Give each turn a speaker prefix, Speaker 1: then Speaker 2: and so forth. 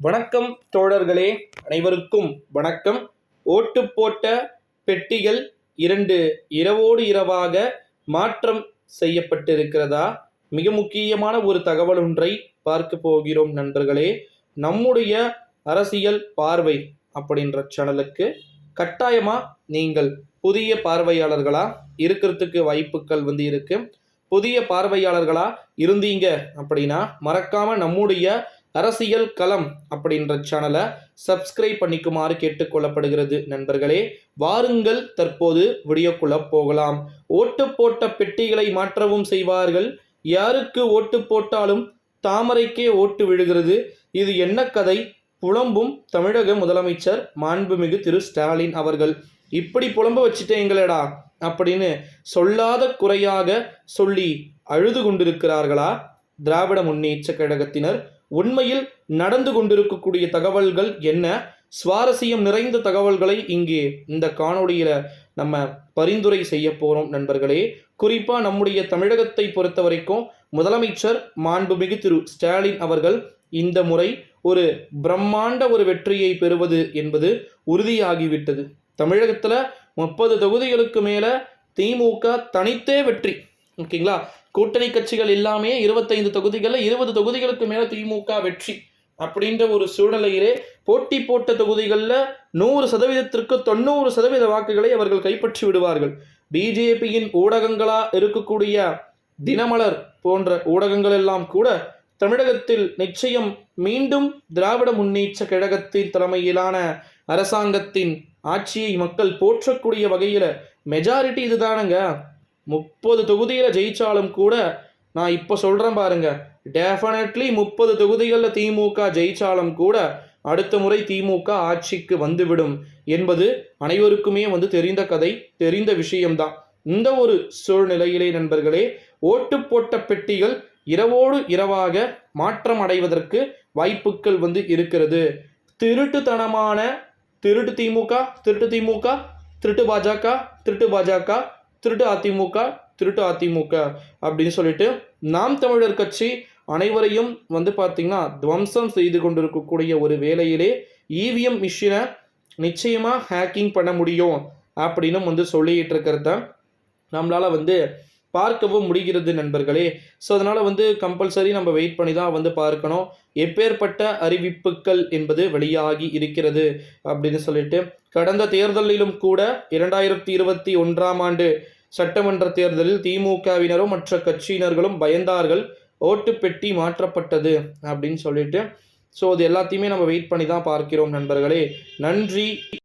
Speaker 1: வணக்கம் தோழர்களே, அனைவருக்கும் வணக்கம். ஓட்டு போட்ட பெட்டிகள் 2 இரவோடு இரவாக மாற்றம் செய்யப்பட்டிருக்கிறதா? மிக முக்கியமான ஒரு தகவல் ஒன்றை பார்க்க போகிறோம் நண்பர்களே. நம்முடைய அரசியல் பார்வை அப்படின்ற சேனலுக்கு கட்டாயமா நீங்கள் புதிய பார்வையாளர்களா இருக்கிறதுக்கு வாய்ப்புகள் இருக்கு. புதிய பார்வையாளர்களா இருந்தீங்க அப்படின்னா மறக்காம நம்முடைய அரசியல் களம் அப்படின்ற சேனலை சப்ஸ்கிரைப் பண்ணிக்குமாறு கேட்டுக்கொள்ளப்படுகிறது நண்பர்களே. வாருங்கள் தற்போது வீடியோக்குள்ள போகலாம். ஓட்டு போட்ட பெட்டிகளை மாற்றவும் செய்வார்கள். யாருக்கு ஓட்டு போட்டாலும் தாமரைக்கே ஓட்டு விழுகிறது. இது என்ன கதை? புலம்பும் தமிழக முதலமைச்சர் மாண்புமிகு திரு ஸ்டாலின் அவர்கள். இப்படி புலம்ப வச்சுட்டேங்களேடா அப்படின்னு சொல்லாத குறையாக சொல்லி அழுது கொண்டிருக்கிறார்களா திராவிட முன்னேற்ற கழகத்தினர்? உண்மையில் நடந்து கொண்டிருக்கக்கூடிய தகவல்கள் என்ன? சுவாரஸ்யம் நிறைந்த தகவல்களை இங்கே இந்த காணொளியில நம்ம பரிந்துரை செய்ய போறோம் நண்பர்களே. குறிப்பா நம்முடைய தமிழகத்தை பொறுத்த வரைக்கும் முதலமைச்சர் மாண்புமிகு திரு ஸ்டாலின் அவர்கள் இந்த முறை ஒரு பிரம்மாண்ட ஒரு வெற்றியை பெறுவது என்பது உறுதியாகிவிட்டது. தமிழகத்துல 30 தொகுதிகளுக்கு மேல திமுக தனித்தே வெற்றி. ஓகேங்களா? கூட்டணி கட்சிகள் எல்லாமே 25 தொகுதிகளில் 20 தொகுதிகளுக்கு மேல திமுக வெற்றி அப்படின்ற ஒரு சூழ்நிலையிலே போட்டி போட்ட தொகுதிகளில் 100%ற்கு 90% வாக்குகளை அவர்கள் கைப்பற்றி விடுவார்கள். பிஜேபியின் ஊடகங்களா இருக்கக்கூடிய தினமலர் போன்ற ஊடகங்கள் எல்லாம் கூட தமிழகத்தில் நிச்சயம் மீண்டும் திராவிட முன்னேற்ற கழகத்தின் தலைமையிலான அரசாங்கத்தின் ஆட்சியை மக்கள் போற்றக்கூடிய வகையில் மெஜாரிட்டி இதுதானுங்க. 30 தொகுதியில் ஜெயிச்சாலும் கூட நான் இப்போ சொல்கிறேன் பாருங்க, டெஃபினெட்லி 30 தொகுதிகளில் திமுக ஜெயிச்சாலும் கூட அடுத்த முறை திமுக ஆட்சிக்கு வந்துவிடும் என்பது அனைவருக்குமே தெரிந்த கதை, தெரிந்த விஷயம்தான். இந்த ஒரு சூழ்நிலையிலே நண்பர்களே, ஓட்டு போட்ட பெட்டிகள் இரவோடு இரவாக மாற்றம் அடைவதற்கு வாய்ப்புகள் இருக்கிறது. திருட்டுத்தனமான திருட்டு திமுக, திருட்டு திமுக, திருட்டு பாஜக, திருட்டு பாஜக, திருட்டு அதிமுக, திருட்டு அதிமுக அப்படின்னு சொல்லிட்டு நாம் தமிழர் கட்சி அனைவரையும் பார்த்தீங்கன்னா துவம்சம் செய்து கொண்டிருக்கக்கூடிய ஒரு வேளையிலே இவிஎம் மிஷினை நிச்சயமாக ஹேக்கிங் பண்ண முடியும் அப்படின்னு சொல்லிட்டு இருக்கிறத நம்மளால் பார்க்கவும் முடிகிறது நண்பர்களே. ஸோ அதனால் கம்பல்சரி நம்ம வெயிட் பண்ணி தான் பார்க்கணும். எப்பேற்பட்ட அறிவிப்புகள் என்பது வெளியாகி இருக்கிறது அப்படின்னு சொல்லிட்டு கடந்த தேர்தலிலும் கூட 2021ஆம் ஆண்டு சட்டமன்ற தேர்தலில் திமுகவினரும் மற்ற கட்சியினர்களும் பயந்தார்கள், ஓட்டு பெட்டி மாற்றப்பட்டது அப்படின்னு சொல்லிட்டு. ஸோ அது எல்லாத்தையுமே நம்ம வெயிட் பண்ணி தான் பார்க்கிறோம் நண்பர்களே. நன்றி.